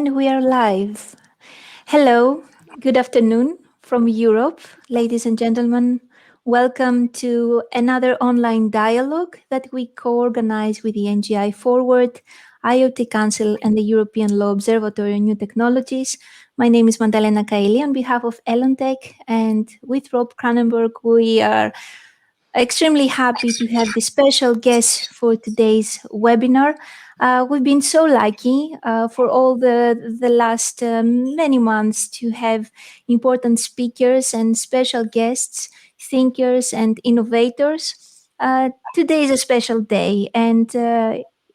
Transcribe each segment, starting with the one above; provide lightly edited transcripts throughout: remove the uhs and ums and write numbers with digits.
And we are live. Hello, good afternoon from Europe, ladies and gentlemen. Welcome to another online dialogue that we co-organize with the NGI Forward, IoT Council, and the European Law Observatory on New Technologies. My name is Mantalena Kaili on behalf of ELONTech, and with Rob Kranenburg, we are extremely happy to have the special guest for today's webinar. We've been so lucky for all the last many months to have important speakers and special guests, thinkers and innovators. Today is a special day, and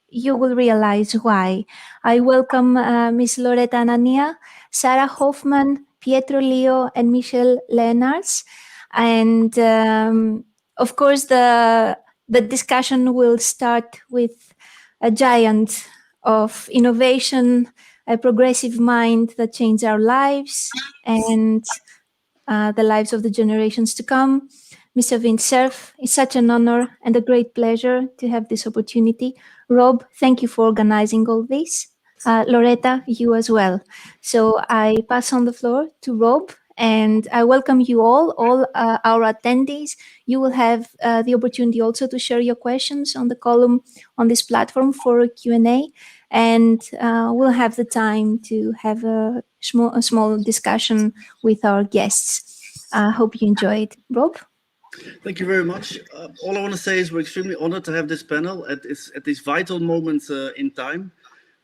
you will realize why. I welcome Ms. Loretta Anania, Sarah Hoffmann, Pietro Leo, and Michelle Lenars. And of course, the discussion will start with a giant of innovation, a progressive mind that changes our lives and the lives of the generations to come. Mr. Vint Cerf, it's such an honor and a great pleasure to have this opportunity. Rob, thank you for organizing all this. Loretta, you as well. So I pass on the floor to Rob, and I welcome you all our attendees. You will have the opportunity also to share your questions on the column on this platform for a Q&A, and we'll have the time to have a small discussion with our guests. I hope you enjoy it. Rob? Thank you very much. All I want to say is we're extremely honored to have this panel at this vital moment in time,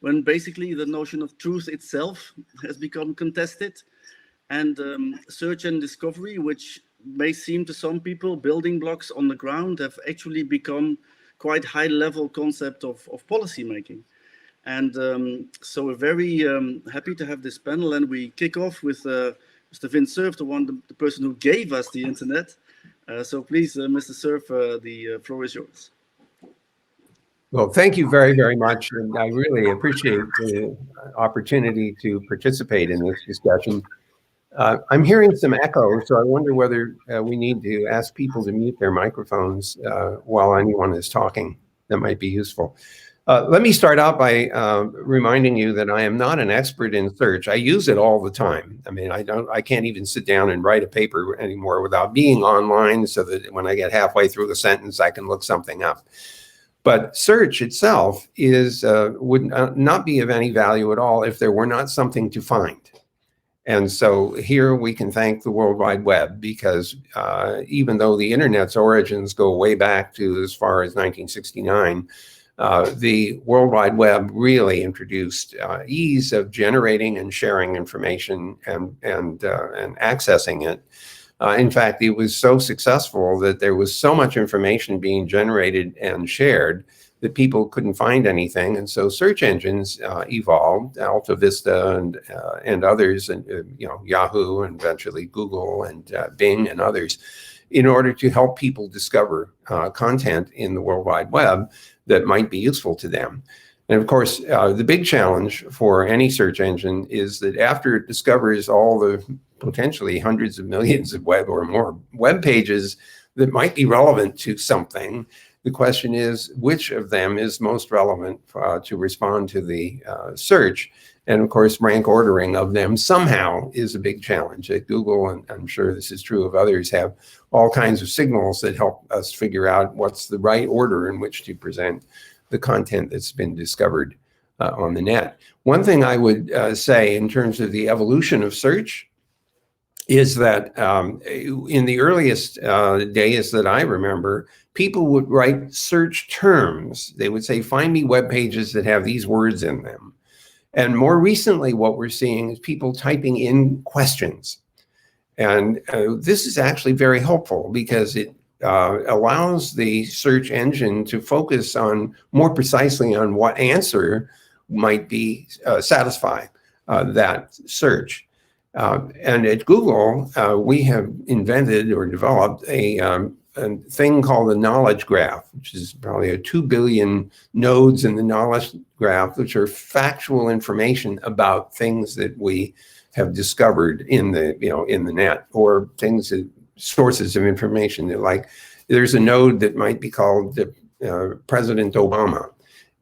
when basically the notion of truth itself has become contested, and search and discovery, which may seem to some people building blocks on the ground, have actually become quite high-level concept of policy making. And so we're very happy to have this panel, and we kick off with Mr. Vint Cerf, the person who gave us the internet. So please, Mr. Cerf, the floor is yours. Well, thank you very, very much. And I really appreciate the opportunity to participate in this discussion. I'm hearing some echo, so I wonder whether we need to ask people to mute their microphones while anyone is talking. That might be useful. Let me start out by reminding you that I am not an expert in search. I use it all the time. I mean, I can't even sit down and write a paper anymore without being online, so that when I get halfway through the sentence, I can look something up. But search itself would not be of any value at all if there were not something to find. And so here we can thank the World Wide Web, because even though the internet's origins go way back to as far as 1969, the World Wide Web really introduced ease of generating and sharing information and accessing it. In fact, it was so successful that there was so much information being generated and shared that people couldn't find anything. And so search engines evolved, Alta Vista and others, and Yahoo, and eventually Google and Bing and others, in order to help people discover content in the World Wide Web that might be useful to them. And of course, the big challenge for any search engine is that after it discovers all the potentially hundreds of millions of web or more web pages that might be relevant to something, the question is, which of them is most relevant to respond to the search? And of course, rank ordering of them somehow is a big challenge. At Google, and I'm sure this is true of others, have all kinds of signals that help us figure out what's the right order in which to present the content that's been discovered on the net. One thing I would say in terms of the evolution of search is that in the earliest days that I remember, people would write search terms. They would say, find me web pages that have these words in them. And more recently, what we're seeing is people typing in questions. And this is actually very helpful, because it allows the search engine to focus on more precisely on what answer might be satisfy that search. And at Google, we have invented or developed a thing called the knowledge graph, which is probably 2 billion nodes in the knowledge graph, which are factual information about things that we have discovered in the net, or things that sources of information. Like there's a node that might be called President Obama,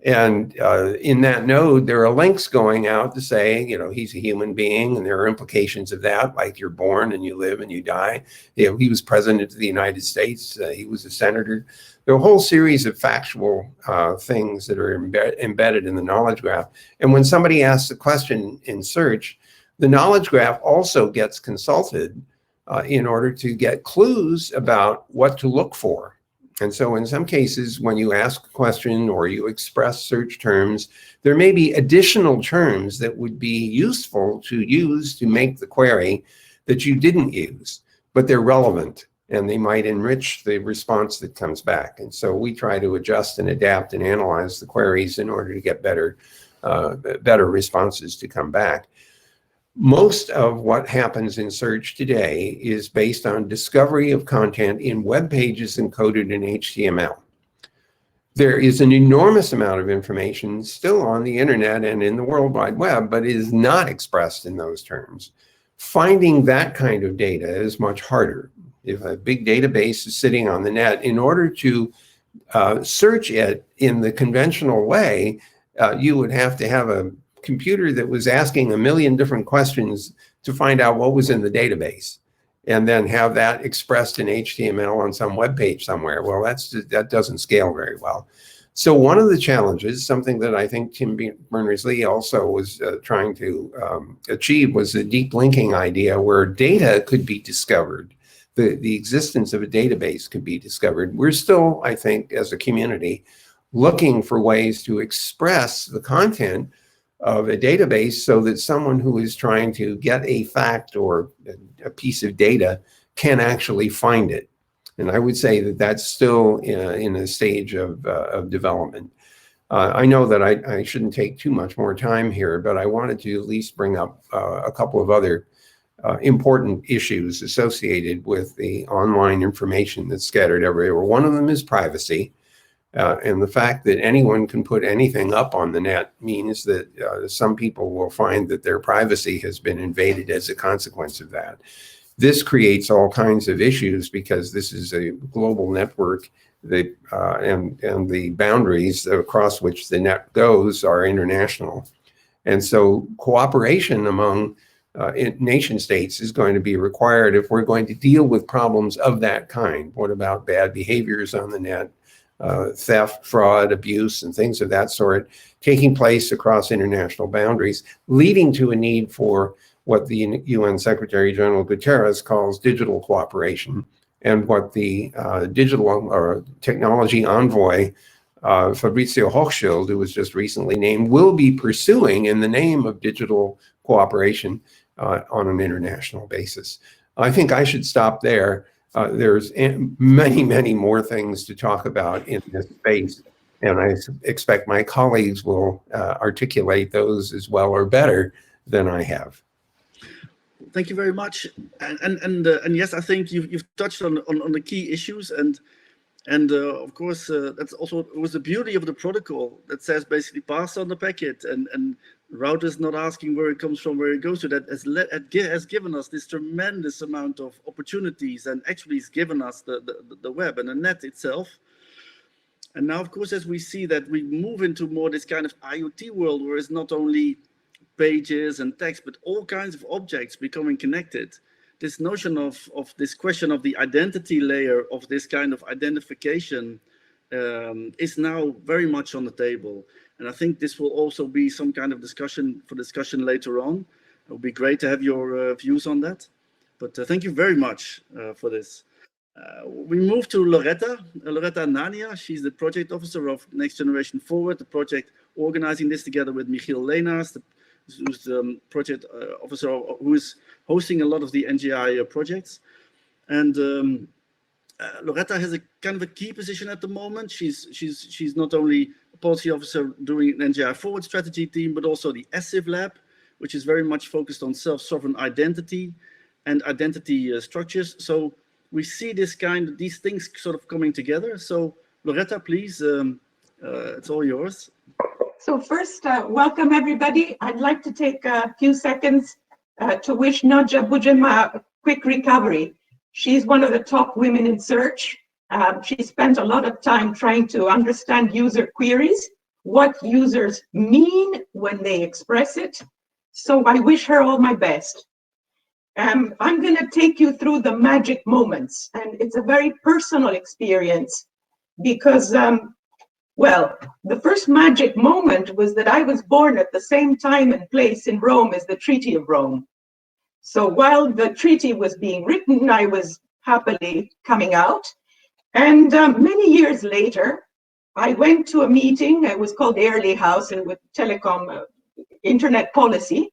And in that node, there are links going out to say, he's a human being, and there are implications of that, like you're born and you live and you die. He was president of the United States. He was a senator. There are a whole series of factual things that are embedded in the knowledge graph. And when somebody asks a question in search, the knowledge graph also gets consulted in order to get clues about what to look for. And so in some cases, when you ask a question or you express search terms, there may be additional terms that would be useful to use to make the query that you didn't use, but they're relevant and they might enrich the response that comes back. And so we try to adjust and adapt and analyze the queries in order to get better responses to come back. Most of what happens in search today is based on discovery of content in web pages encoded in HTML. There is an enormous amount of information still on the internet and in the World Wide Web, but it is not expressed in those terms. Finding that kind of data is much harder. If a big database is sitting on the net, in order to search it in the conventional way, you would have to have a computer that was asking a million different questions to find out what was in the database, and then have that expressed in HTML on some web page somewhere. Well, that doesn't scale very well. So one of the challenges, something that I think Tim Berners-Lee also was trying to achieve, was the deep linking idea where data could be discovered. The existence of a database could be discovered. We're still, I think, as a community, looking for ways to express the content of a database so that someone who is trying to get a fact or a piece of data can actually find it. And I would say that that's still in a stage of development. I know that I shouldn't take too much more time here, but I wanted to at least bring up a couple of other important issues associated with the online information that's scattered everywhere. One of them is privacy. And the fact that anyone can put anything up on the net means that some people will find that their privacy has been invaded as a consequence of that. This creates all kinds of issues because this is a global network and the boundaries across which the net goes are international. And so cooperation among nation states is going to be required if we're going to deal with problems of that kind. What about bad behaviors on the net? Theft, fraud, abuse, and things of that sort taking place across international boundaries, leading to a need for what the UN Secretary General Guterres calls digital cooperation, and what the digital or technology envoy Fabrizio Hochschild, who was just recently named, will be pursuing in the name of digital cooperation on an international basis. I think I should stop there. There's many, many more things to talk about in this space, and I expect my colleagues will articulate those as well or better than I have. Thank you very much. And yes, I think you've touched on the key issues, and of course that's also was the beauty of the protocol that says basically pass on the packet, and routers not asking where it comes from, where it goes to. That has given us this tremendous amount of opportunities, and actually has given us the web and the net itself. And now, of course, as we see that we move into more this kind of IoT world, where it's not only pages and text, but all kinds of objects becoming connected. This notion of this question of the identity layer of this kind of identification is now very much on the table. And I think this will also be some kind of discussion later on. It would be great to have your views on that. But thank you very much for this. We move to Loretta Nania. She's the project officer of Next Generation Forward, the project organizing this together with Michiel Leenaars, who's the project officer who is hosting a lot of the NGI projects. And Loretta has a kind of a key position at the moment. She's not only a policy officer doing an NGI Forward strategy team, but also the ESIF lab, which is very much focused on self-sovereign identity and identity structures. So we see these things sort of coming together. So Loretta, please, it's all yours. So first, welcome everybody. I'd like to take a few seconds to wish Nadja Bujema a quick recovery. She's one of the top women in search. She spent a lot of time trying to understand user queries, what users mean when they express it. So I wish her all my best. I'm going to take you through the magic moments, and it's a very personal experience because, well, the first magic moment was that I was born at the same time and place in Rome as the Treaty of Rome. So while the treaty was being written, I was happily coming out. And many years later, I went to a meeting. It was called Early House and with telecom internet policy.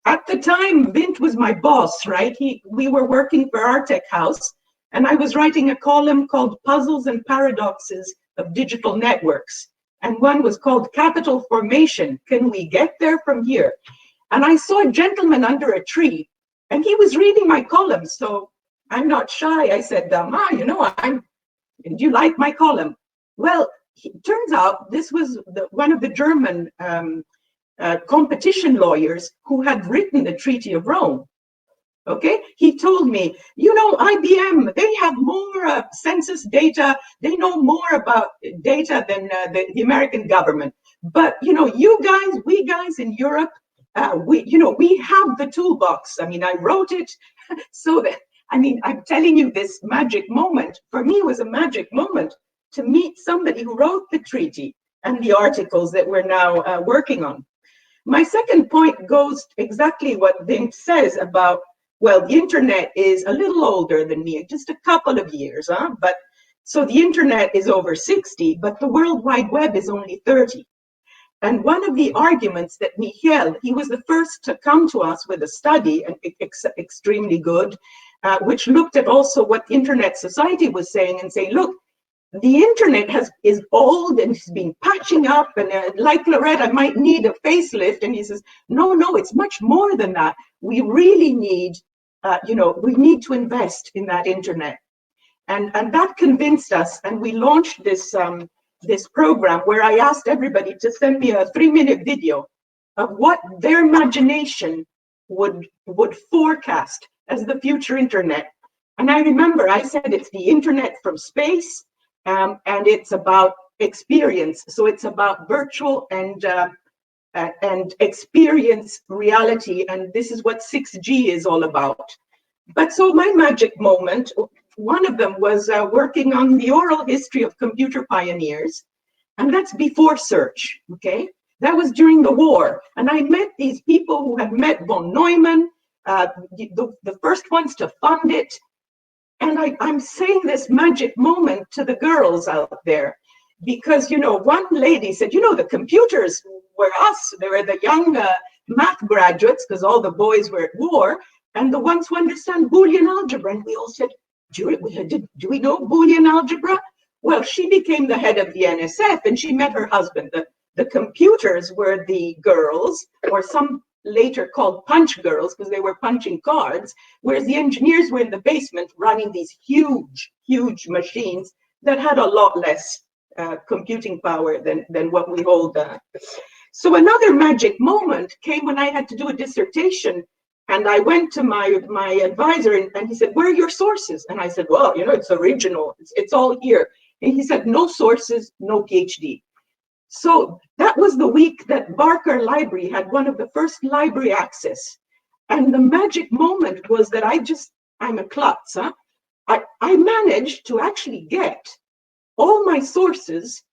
At the time, Vint was my boss, right? We were working for our tech house, and I was writing a column called Puzzles and Paradoxes of Digital Networks. And one was called Capital Formation. Can we get there from here? And I saw a gentleman under a tree, and he was reading my column. So I'm not shy. I said, you know, do you like my column? Well, it turns out this was one of the German competition lawyers who had written the Treaty of Rome. Okay, he told me, you know, IBM, they have more census data. They know more about data than the American government. But, you know, we guys in Europe, we have the toolbox. I mean, I wrote it so that, I mean, I'm telling you, this magic moment for me was a magic moment to meet somebody who wrote the treaty and the articles that we're now working on. My second point goes exactly what Vint says about, well, the internet is a little older than me, just a couple of years, huh? But so the internet is over 60, but the World Wide Web is only 30. And one of the arguments that Michiel, he was the first to come to us with a study, extremely good, which looked at also what the Internet Society was saying and saying, look, the internet is old and it's been patching up, and like Loretta might need a facelift. And he says, no, it's much more than that. We really need, we need to invest in that internet. And that convinced us, and we launched this program where I asked everybody to send me a 3-minute video of what their imagination would forecast as the future internet. And I remember I said it's the internet from space, and it's about experience. So it's about virtual and experience reality. And this is what 6G is all about. But so my magic moment, one of them was working on the oral history of computer pioneers. And that's before search, okay? That was during the war. And I met these people who had met von Neumann, the first ones to fund it. And I'm saying this magic moment to the girls out there, because, you know, one lady said, you know, the computers were us. They were the young math graduates, because all the boys were at war, and the ones who understand Boolean algebra. And we all said, do we know Boolean algebra? Well, she became the head of the NSF, and she met her husband. The computers were the girls, or some later called punch girls, because they were punching cards, whereas the engineers were in the basement running these huge machines that had a lot less computing power than what we hold. So another magic moment came when I had to do a dissertation, and I went to my advisor, and he said, where are your sources? And I said, well, you know, it's original, it's all here. And he said, no sources, no PhD. So that was the week that Barker Library had one of the first library access. And the magic moment was that I'm a klutz, huh? I managed to actually get all my sources,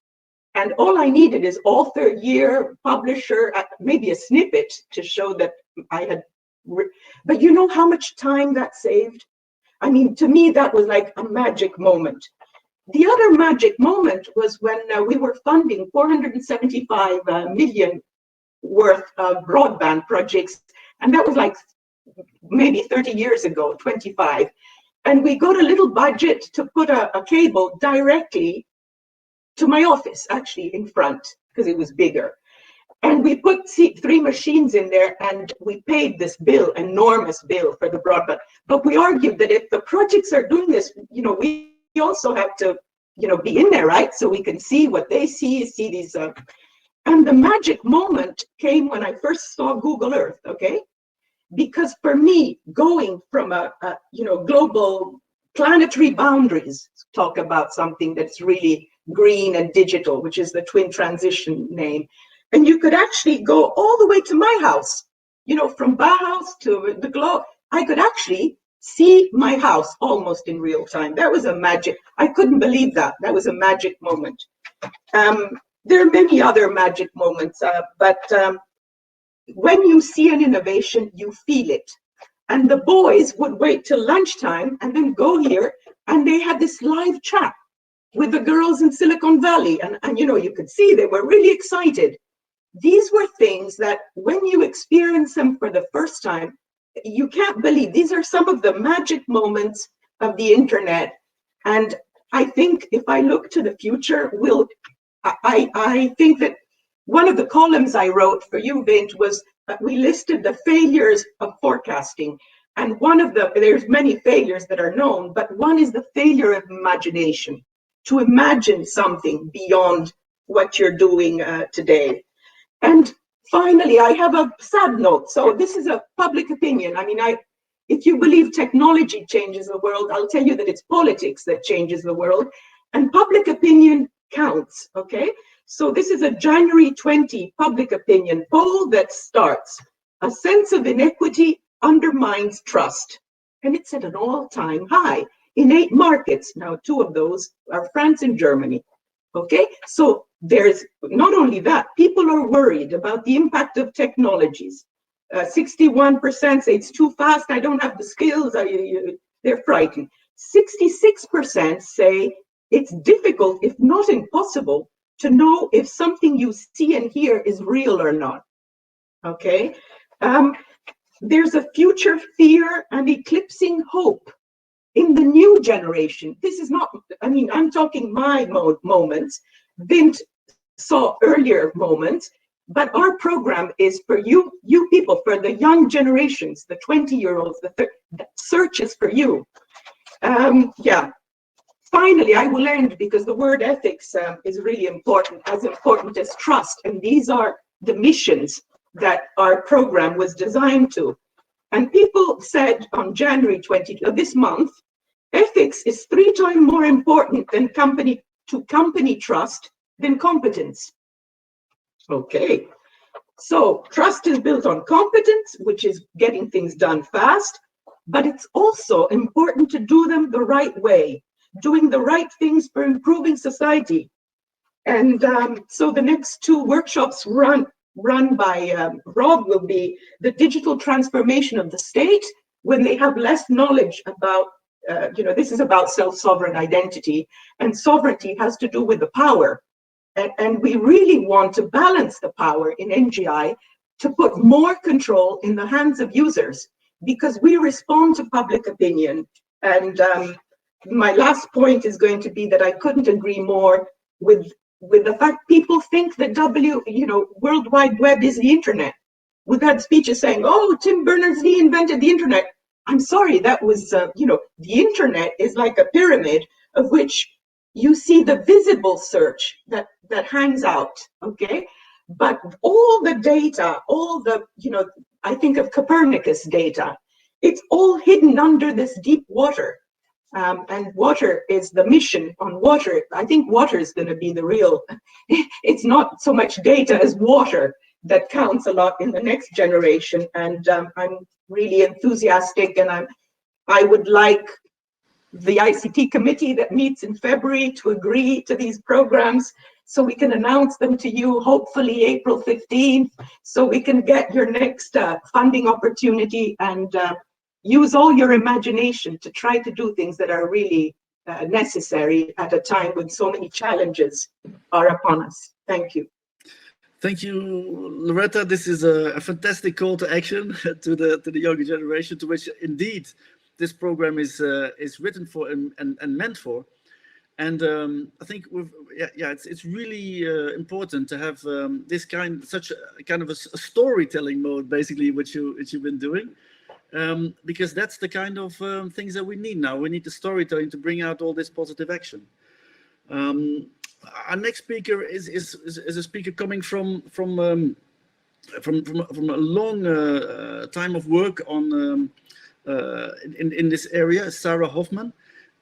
and all I needed is author, year, publisher, maybe a snippet to show that I had, but you know how much time that saved? I mean, to me, that was like a magic moment. The other magic moment was when we were funding 475 million worth of broadband projects. And that was like maybe 30 years ago, 25. And we got a little budget to put a cable directly to my office, actually in front, because it was bigger. And we put 3 machines in there, and we paid this bill, enormous bill for the broadband. But we argued that if the projects are doing this, you know, we also have to, you know, be in there, right? So we can see what they see these. And the magic moment came when I first saw Google Earth, okay? Because for me, going from a global planetary boundaries, talk about something that's really green and digital, which is the twin transition name. And you could actually go all the way to my house, you know, from Bauhaus to the Globe. I could actually see my house almost in real time. That was a magic. I couldn't believe that. That was a magic moment. There are many other magic moments, but when you see an innovation, you feel it. And the boys would wait till lunchtime and then go here, and they had this live chat with the girls in Silicon Valley. And you know, you could see they were really excited. These were things that when you experience them for the first time, you can't believe. These are some of the magic moments of the internet. And I think if I look to the future, I think that one of the columns I wrote for you, Vint, was that we listed the failures of forecasting. And there's many failures that are known, but one is the failure of imagination, to imagine something beyond what you're doing today. And finally, I have a sad note. So this is a public opinion. I mean, if you believe technology changes the world, I'll tell you that it's politics that changes the world, and public opinion counts, okay? So this is a January 20 public opinion poll that starts, a sense of inequity undermines trust. And it's at an all-time high in 8 markets. Now, 2 of those are France and Germany, okay? So there's not only that, people are worried about the impact of technologies. 61% say it's too fast, I don't have the skills, they're frightened. 66% say it's difficult, if not impossible, to know if something you see and hear is real or not, okay? There's a future fear and eclipsing hope in the new generation. This is not, I mean, I'm talking my moments. Vint saw earlier moments, but our program is for you people, for the young generations, the 20-year-olds, the search is for you. Yeah. Finally, I will end because the word ethics is really important, as important as trust. And these are the missions that our program was designed to. And people said on January 20 of this month, ethics is 3 times more important than company trust than competence. Okay, so trust is built on competence, which is getting things done fast, but it's also important to do them the right way, doing the right things for improving society. And so the next 2 workshops run by Rob will be the digital transformation of the state when they have less knowledge about, you know, this is about self-sovereign identity, and sovereignty has to do with the power. And we really want to balance the power in NGI to put more control in the hands of users, because we respond to public opinion. And my last point is going to be that I couldn't agree more with the fact people think that World Wide Web is the internet. We've had speeches saying, oh, Tim Berners-Lee invented the internet. I'm sorry, that was, the internet is like a pyramid of which you see the visible search that hangs out, okay? But all the data, all the, I think of Copernicus data, it's all hidden under this deep water. And water is the mission on water. I think water is going to be the real, it's not so much data as water that counts a lot in the next generation. And I'm really enthusiastic, and I would like the ICT committee that meets in February to agree to these programs so we can announce them to you, hopefully April 15th, so we can get your next funding opportunity and use all your imagination to try to do things that are really necessary at a time when so many challenges are upon us. Thank you. Thank you, Loretta. This is a fantastic call to action to the younger generation, to which indeed this program is written for and meant for. And I think it's really important to have such a kind of a storytelling mode, basically, which you've been doing. Because that's the kind of things that we need now. We need the storytelling to bring out all this positive action. Our next speaker is a speaker coming from a long time of work on in this area, Sarah Hoffmann.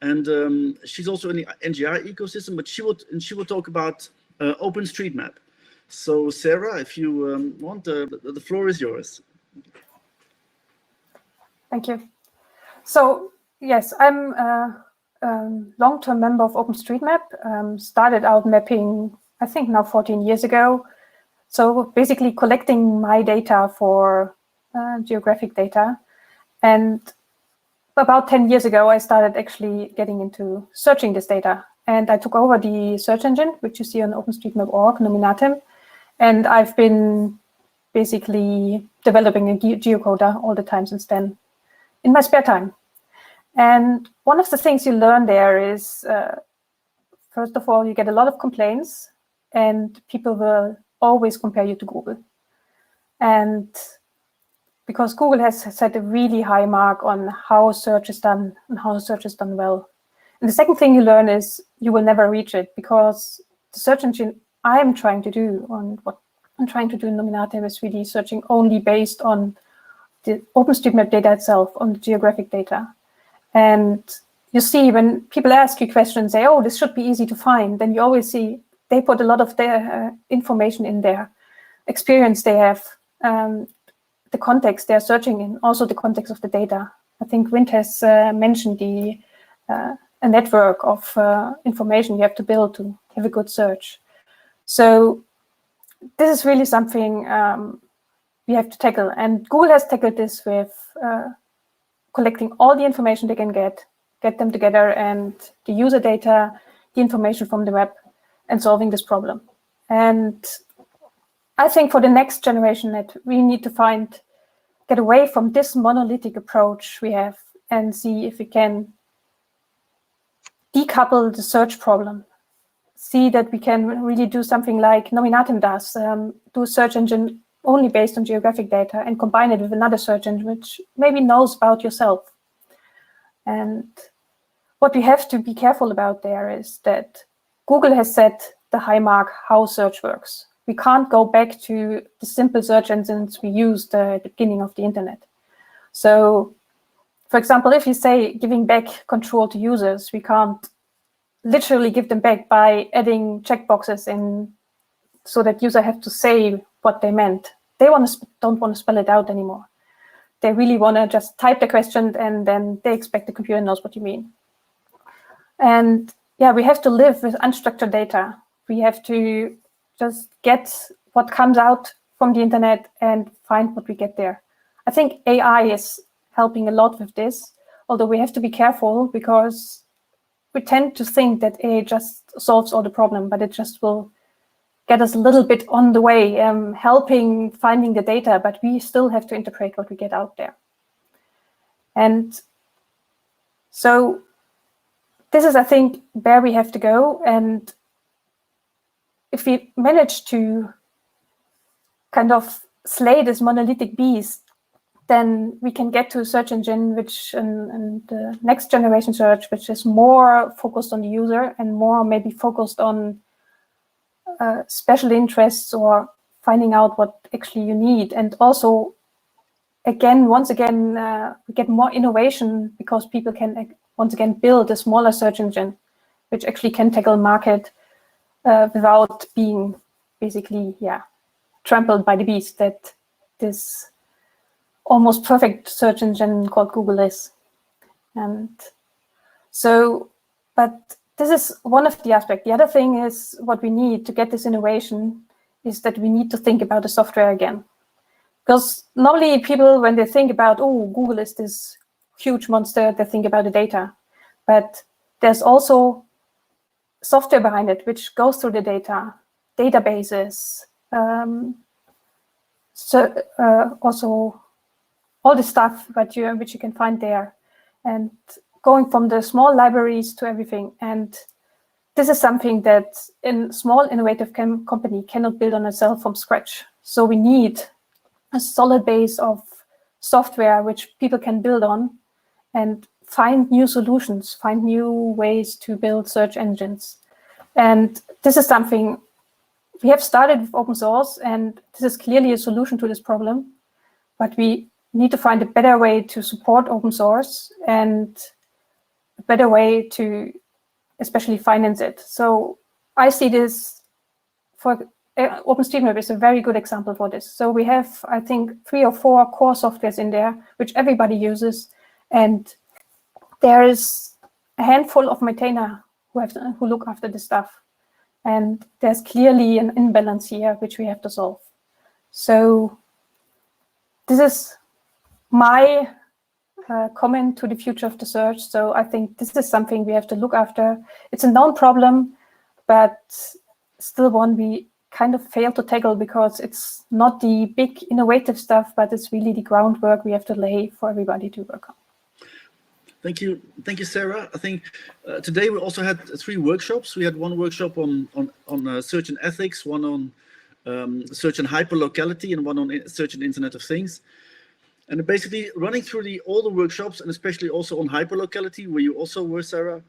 and she's also in the NGI ecosystem. But she will talk about OpenStreetMap. So Sarah, if you want, the floor is yours. Thank you. So yes, I'm a long-term member of OpenStreetMap. Started out mapping, I think now 14 years ago. So basically collecting my data for geographic data. And about 10 years ago, I started actually getting into searching this data. And I took over the search engine, which you see on OpenStreetMap.org, Nominatim. And I've been basically developing a geocoder all the time since then in my spare time. And one of the things you learn there is, first of all, you get a lot of complaints and people will always compare you to Google. And because Google has set a really high mark on how search is done and how search is done well. And the second thing you learn is you will never reach it, because the search engine I'm trying to do on what I'm trying to do in Nominatim is really searching only based on the OpenStreetMap data itself, on the geographic data. And you see when people ask you questions, say, oh, this should be easy to find, then you always see they put a lot of their information in there, experience they have, the context they're searching in, also the context of the data. I think Vint has mentioned a network of information you have to build to have a good search. So this is really something we have to tackle. And Google has tackled this with collecting all the information they can get them together, and the user data, the information from the web, and solving this problem. And I think for the next generation that we need to get away from this monolithic approach we have and see if we can decouple the search problem. See that we can really do something like Nominatim does, do a search engine only based on geographic data and combine it with another search engine which maybe knows about yourself. And what we have to be careful about there is that Google has set the high mark how search works. We can't go back to the simple search engines we used at the beginning of the internet. So, for example, if you say giving back control to users, we can't literally give them back by adding checkboxes in so that users have to say what they meant. They don't want to spell it out anymore. They really want to just type the question and then they expect the computer knows what you mean. And yeah, we have to live with unstructured data. We have to just get what comes out from the internet and find what we get there. I think AI is helping a lot with this, although we have to be careful because we tend to think that AI just solves all the problem, but it just will get us a little bit on the way, helping finding the data, but we still have to interpret what we get out there. And so this is, I think, where we have to go. And if we manage to kind of slay this monolithic beast, then we can get to a search engine which, and the next generation search, which is more focused on the user and more maybe focused on special interests or finding out what actually you need. And also, once again, we get more innovation because people can once again build a smaller search engine, which actually can tackle market without being basically, trampled by the beast that this almost perfect search engine called Google is. And so, but this is one of the aspects. The other thing is what we need to get this innovation is that we need to think about the software again. Because normally people, when they think about, oh, Google is this huge monster, they think about the data. But there's also software behind it, which goes through the data, databases, also all the stuff which you can find there, and going from the small libraries to everything. And this is something that a small innovative company cannot build on itself from scratch. So we need a solid base of software which people can build on and find new solutions, find new ways to build search engines. And this is something we have started with open source, and this is clearly a solution to this problem, but we need to find a better way to support open source and a better way to especially finance it. So I see this for OpenStreetMap is a very good example for this. So we have, I think, 3 or 4 core softwares in there, which everybody uses. And there is a handful of maintainers who look after this stuff. And there's clearly an imbalance here, which we have to solve. So this is my comment to the future of the search. So I think this is something we have to look after. It's a known problem, but still one we kind of fail to tackle because it's not the big innovative stuff, but it's really the groundwork we have to lay for everybody to work on. Thank you, Sarah. I think today we also had 3 workshops. We had one workshop on search and ethics, one on search and hyperlocality, and one on search and Internet of Things. And basically running through all the workshops, and especially also on hyperlocality, where you also were, Sarah,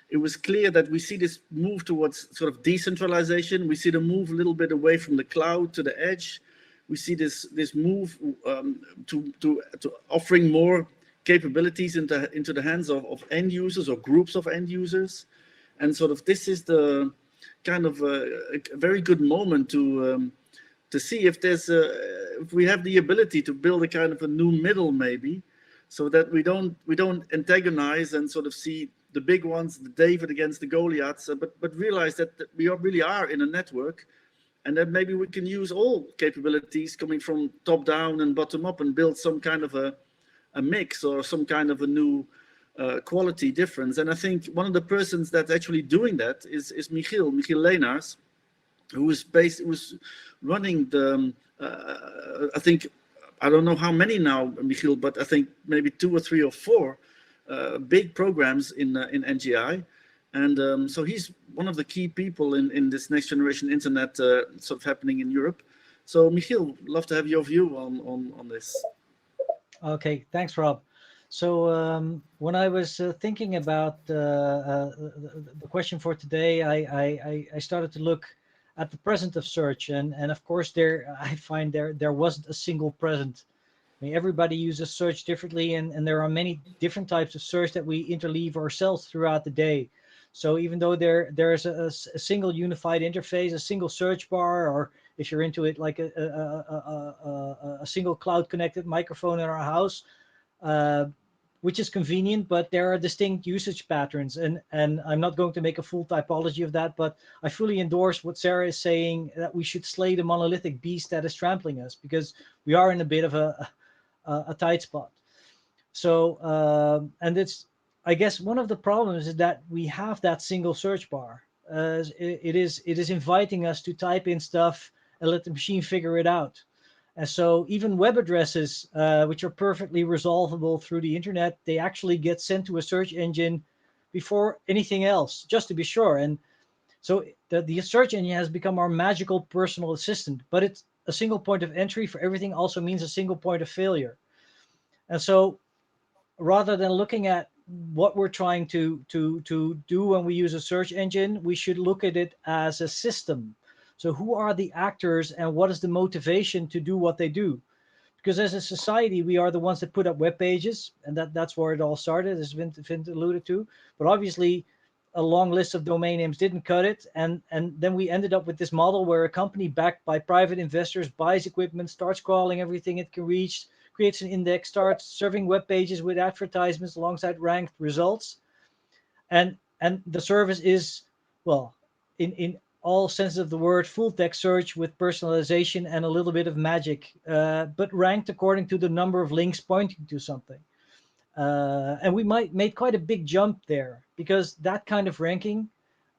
it was clear that we see this move towards sort of decentralization. We see the move a little bit away from the cloud to the edge. We see this move to offering more capabilities into the hands of end users or groups of end users. And sort of this is the kind of a very good moment to see if there's if we have the ability to build a kind of a new middle, maybe, so that we don't antagonize and sort of see the big ones, the David against the Goliaths, but realize that we really are in a network, and that maybe we can use all capabilities coming from top down and bottom up and build some kind of a mix or some kind of a new quality difference. And I think one of the persons that's actually doing that is Michiel Leenaars, who was running the I think, I don't know how many now, Michiel, but I think maybe 2 or 3 or 4 big programs in NGI. And so he's one of the key people in this next generation internet sort of happening in Europe. So Michiel, love to have your view on this. Okay, thanks, Rob. So when I was thinking about the question for today, I started to look at the present of search, and of course I find there wasn't a single present. I mean, everybody uses search differently, and there are many different types of search that we interleave ourselves throughout the day. So even though there's a single unified interface, a single search bar, or if you're into it, like a single cloud connected microphone in our house, which is convenient, but there are distinct usage patterns. And I'm not going to make a full typology of that, but I fully endorse what Sarah is saying, that we should slay the monolithic beast that is trampling us, because we are in a bit of a tight spot. So, and it's, I guess one of the problems is that we have that single search bar. It is inviting us to type in stuff and let the machine figure it out. And so even web addresses, which are perfectly resolvable through the internet, they actually get sent to a search engine before anything else, just to be sure. And so the search engine has become our magical personal assistant, but it's a single point of entry for everything also means a single point of failure. And so rather than looking at what we're trying to do when we use a search engine, we should look at it as a system. So who are the actors and what is the motivation to do what they do? Because as a society, we are the ones that put up web pages, and that's where it all started, as Vint alluded to. But obviously, a long list of domain names didn't cut it. And then we ended up with this model where a company backed by private investors buys equipment, starts crawling everything it can reach, creates an index, starts serving web pages with advertisements alongside ranked results. And the service is, well, in all senses of the word, full text search with personalization and a little bit of magic, but ranked according to the number of links pointing to something. And we made quite a big jump there, because that kind of ranking,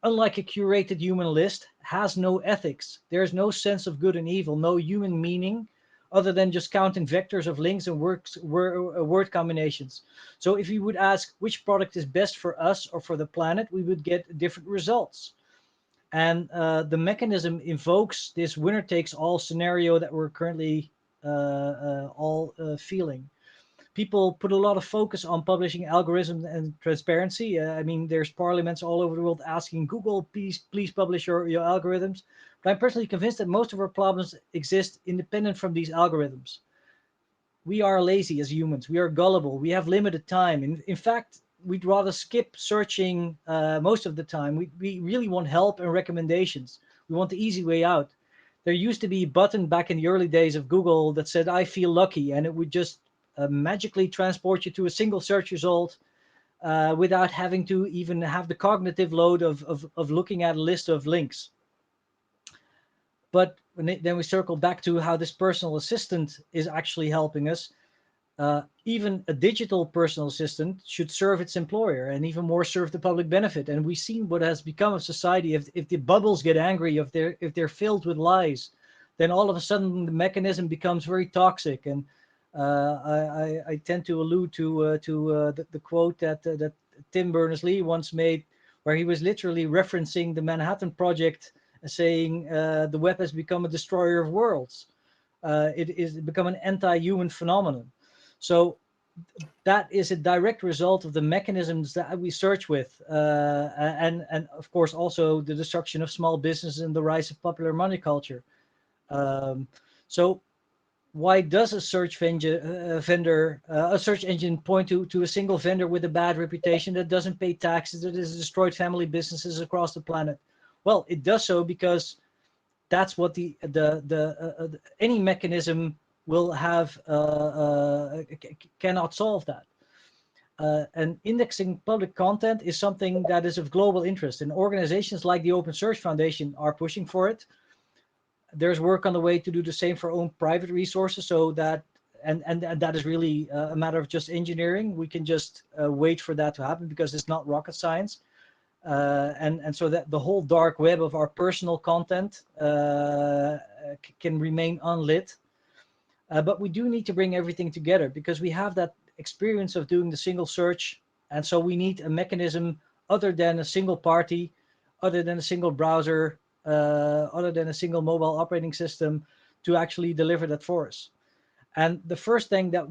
unlike a curated human list, has no ethics. There's no sense of good and evil, no human meaning, other than just counting vectors of links and word combinations. So if you would ask which product is best for us or for the planet, we would get different results. And the mechanism invokes this winner-takes-all scenario that we're currently all feeling. People put a lot of focus on publishing algorithms and transparency. I mean, there's parliaments all over the world asking Google, please publish your algorithms. But I'm personally convinced that most of our problems exist independent from these algorithms. We are lazy as humans. We are gullible. We have limited time. In fact, we'd rather skip searching most of the time. We really want help and recommendations. We want the easy way out. There used to be a button back in the early days of Google that said, I feel lucky, and it would just magically transport you to a single search result without having to even have the cognitive load of looking at a list of links. But then we circle back to how this personal assistant is actually helping us. Even a digital personal assistant should serve its employer and even more serve the public benefit. And we've seen what has become of society. If the bubbles get angry, if they're filled with lies, then all of a sudden the mechanism becomes very toxic. And I tend to allude to the quote that Tim Berners-Lee once made, where he was literally referencing the Manhattan Project, saying the web has become a destroyer of worlds. It is become an anti-human phenomenon. So that is a direct result of the mechanisms that we search with, and of course also the destruction of small business and the rise of popular money culture. So why does a search a search engine point to a single vendor with a bad reputation that doesn't pay taxes, that has destroyed family businesses across the planet? Well, it does so because that's what any mechanism will have cannot solve that. And indexing public content is something that is of global interest, and organizations like the Open Search Foundation are pushing for it. There's work on the way to do the same for own private resources, so that and that is really a matter of just engineering. We can just wait for that to happen because it's not rocket science. And so that the whole dark web of our personal content can remain unlit. But we do need to bring everything together because we have that experience of doing the single search. And so we need a mechanism other than a single party, other than a single browser, other than a single mobile operating system to actually deliver that for us. And the first thing that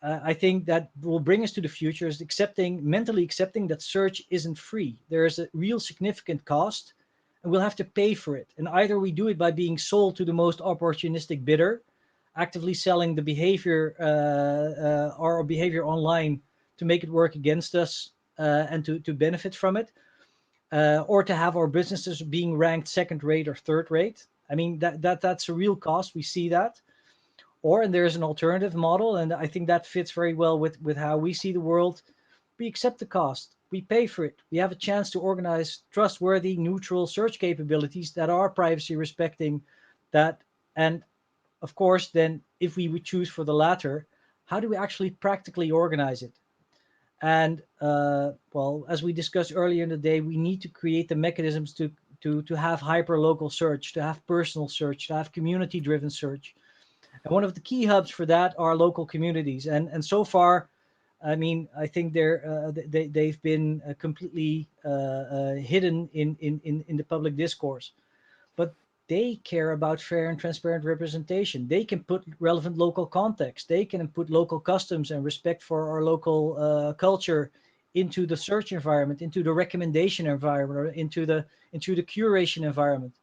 I think that will bring us to the future is mentally accepting that search isn't free. There is a real significant cost and we'll have to pay for it. And either we do it by being sold to the most opportunistic bidder, actively selling the behavior, our behavior online to make it work against us and to benefit from it, or to have our businesses being ranked second rate or third rate. I mean, that's a real cost. We see that. And there's an alternative model, and I think that fits very well with how we see the world. We accept the cost. We pay for it. We have a chance to organize trustworthy, neutral search capabilities that are privacy respecting that. And of course, then if we would choose for the latter, how do we actually practically organize it? And well, as we discussed earlier in the day, we need to create the mechanisms to have hyper-local search, to have personal search, to have community-driven search. And one of the key hubs for that are local communities. And so far, I mean, I think they've been completely hidden in the public discourse. But they care about fair and transparent representation. They can put relevant local context. They can put local customs and respect for our local culture into the search environment, into the recommendation environment, or into the curation environment.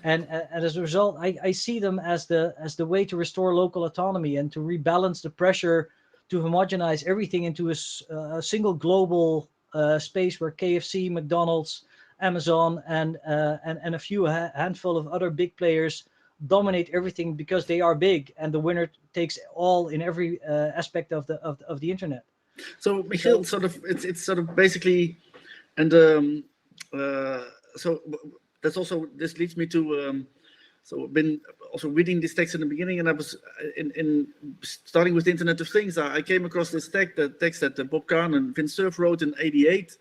And as a result, I see them as the way to restore local autonomy and to rebalance the pressure to homogenize everything into a single global space where KFC, McDonald's, Amazon, and a few handful of other big players dominate everything because they are big, and the winner takes all in every aspect of the internet. So Michiel, it's sort of basically, and so that's also, this leads me to so I've been also reading this text in the beginning, and I was in starting with the Internet of Things. I came across this text that Bob Kahn and Vint Cerf wrote in '88,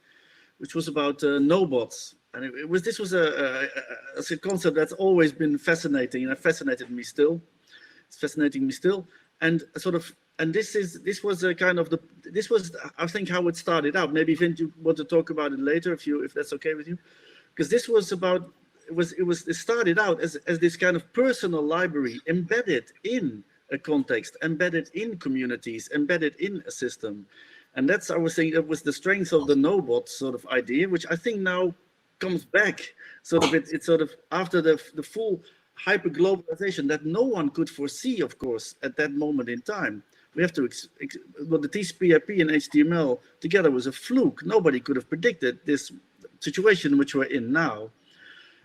which was about nobots, and this was a concept that's always been fascinating, and it fascinated me still. It's fascinating me still, and sort of. And this was a kind of this was, I think, how it started out. Maybe Vint, you want to talk about it later, if that's okay with you, because this was about it started out as this kind of personal library embedded in a context, embedded in communities, embedded in a system, and that's, I was saying, that was the strength of the nobot sort of idea, which I think now comes back. Sort of it's sort of after the full hyper-globalization that no one could foresee, of course, at that moment in time. We have to, well, the TCP/IP and HTML together was a fluke. Nobody could have predicted this situation which we're in now.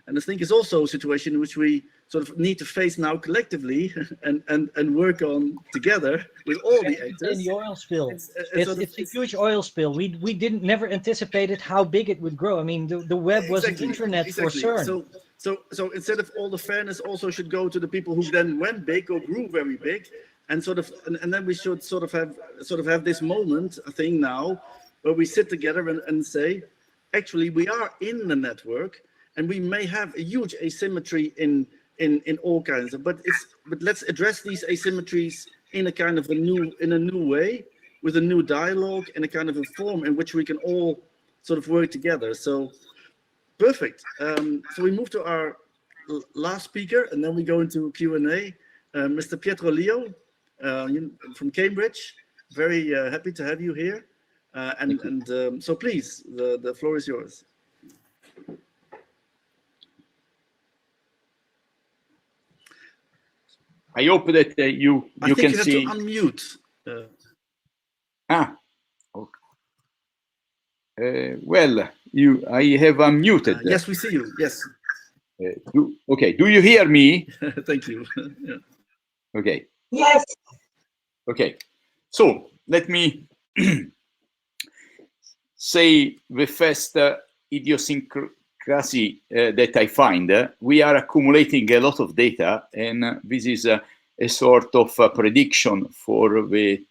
And I think it's also a situation in which we sort of need to face now collectively and work on together with all the actors. In the oil spill, It's a huge oil spill. We never anticipated how big it would grow. I mean, the web was an internet for CERN. So instead of all the fairness also should go to the people who then went big or grew very big, and then we should sort of have this moment, I think now, where we sit together and say, actually we are in the network, and we may have a huge asymmetry in all kinds of, but let's address these asymmetries in a kind of a new way, with a new dialogue and a kind of a form in which we can all sort of work together. So perfect. So we move to our last speaker, and then we go into Q&A. Mr. Pietro Leo from Cambridge. Very happy to have you here. So please, the floor is yours. I hope that you can see. I think you have to unmute. Okay. Well, I have unmuted. Yes, we see you. Yes. Okay. Do you hear me? Thank you. Yeah. Okay. Yes. Okay. So let me say the first idiosyncrasy that I find. We are accumulating a lot of data, and this is a sort of a prediction for the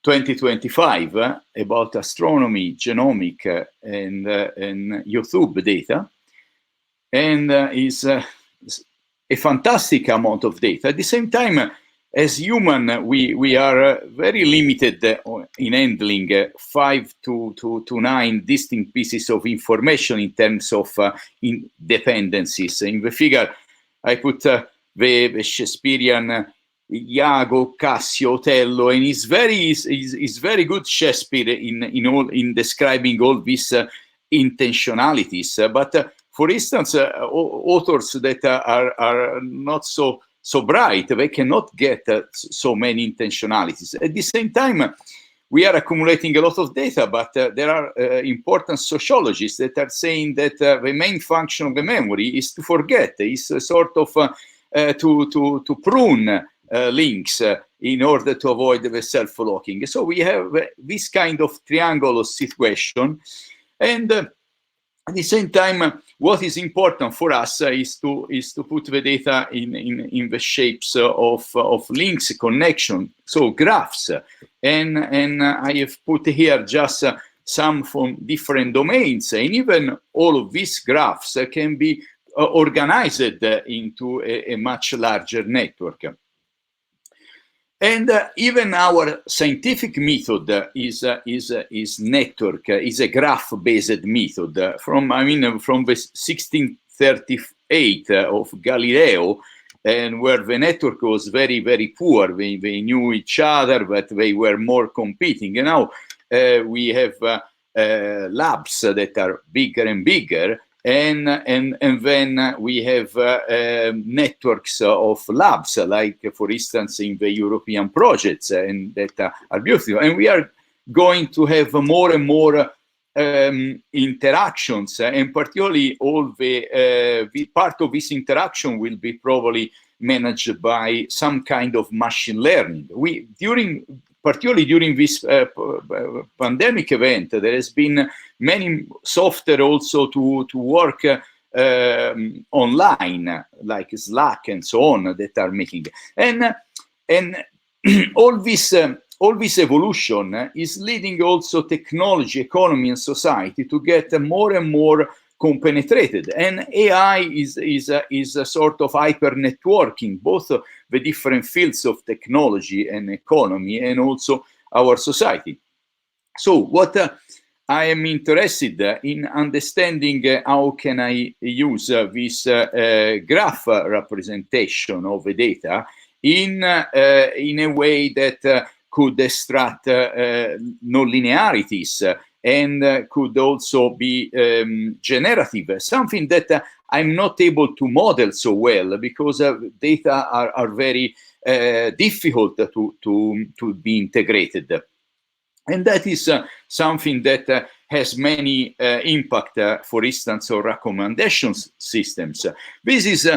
2025 about astronomy, genomic, and YouTube data, and is a fantastic amount of data. At the same time, as human, we are very limited in handling 5 to 9 distinct pieces of information in terms of dependencies. In the figure, I put the Shakespearean Iago, Cassio, Otello, and is very good Shakespeare in describing all these intentionalities. But for instance, authors that are not so bright, they cannot get so many intentionalities. At the same time, we are accumulating a lot of data, but there are important sociologists that are saying that the main function of the memory is to forget, is sort of to prune links in order to avoid the self-locking. So we have this kind of triangle situation, and at the same time, what is important for us is to put the data in the shapes of links, connection, so graphs. And I have put here just some from different domains, and even all of these graphs can be organized into a much larger network. And even our scientific method is network, is a graph-based method from the 1638 of Galileo, and where the network was very, very poor. They knew each other, but they were more competing. And now we have labs that are bigger and bigger. And then we have networks of labs, like, for instance, in the European projects, and that are beautiful. And we are going to have more and more interactions, and particularly all the part of this interaction will be probably managed by some kind of machine learning. Particularly during this pandemic event, there has been many software also to work online, like Slack and so on, that are making. And all this evolution is leading also technology, economy, and society to get more and more compenetrated. And AI is a sort of hyper networking, both the different fields of technology and economy, and also our society. So what I am interested in understanding how can I use this graph representation of the data in a way that could extract nonlinearities and could also be generative, something that I'm not able to model so well because data are very difficult to be integrated. And that is something that has many impact, for instance, on recommendations systems. This is,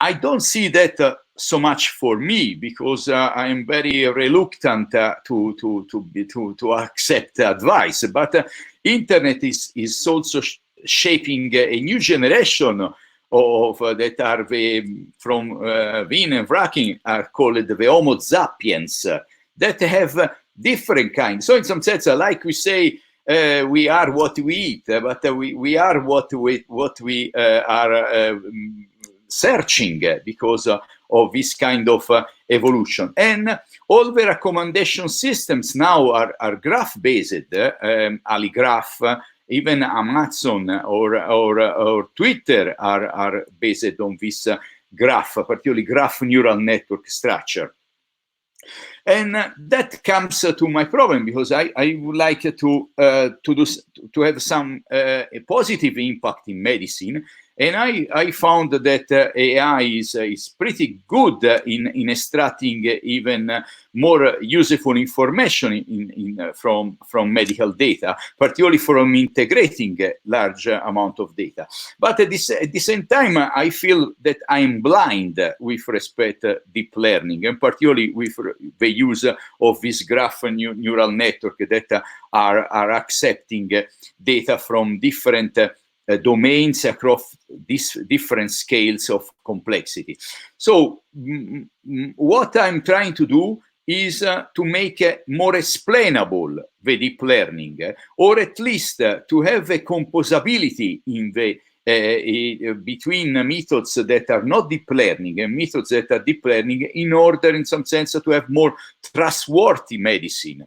I don't see that so much for me because I'm very reluctant to accept advice. But internet is also shaping a new generation of that are from Wien and Wracking are called the Homo sapiens that have different kinds. So in some sense, like we say, we are what we eat, but we are what we are searching because of this kind of evolution. And all the recommendation systems now are graph-based, AliGraph, even Amazon or Twitter are based on this graph, particularly graph neural network structure. And that comes to my problem because I would like to have some positive impact in medicine, and I found that AI is pretty good in extracting even more useful information from medical data, particularly from integrating a large amount of data. But at the same time, I feel that I'm blind with respect to deep learning, and particularly with the use of this graph neural network that are accepting data from different domains across these different scales of complexity. So what I'm trying to do is to make more explainable the deep learning, or at least to have a composability in the between methods that are not deep learning and methods that are deep learning, in order, in some sense, to have more trustworthy medicine.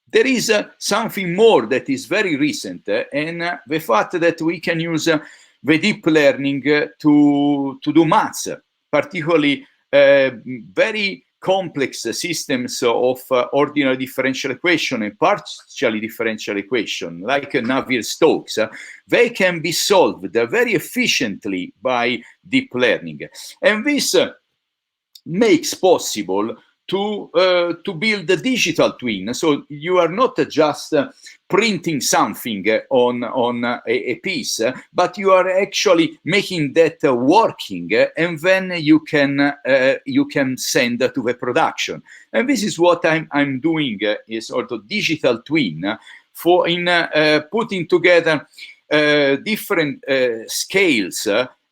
There is something more that is very recent, and the fact that we can use the deep learning to do maths, particularly very complex systems of ordinary differential equation and partially differential equation, like Navier-Stokes. They can be solved very efficiently by deep learning. And this makes possible to build a digital twin. So you are not just printing something on a piece, but you are actually making that working, and then you can send to the production. And this is what I'm doing, is sort of digital twin for putting together different scales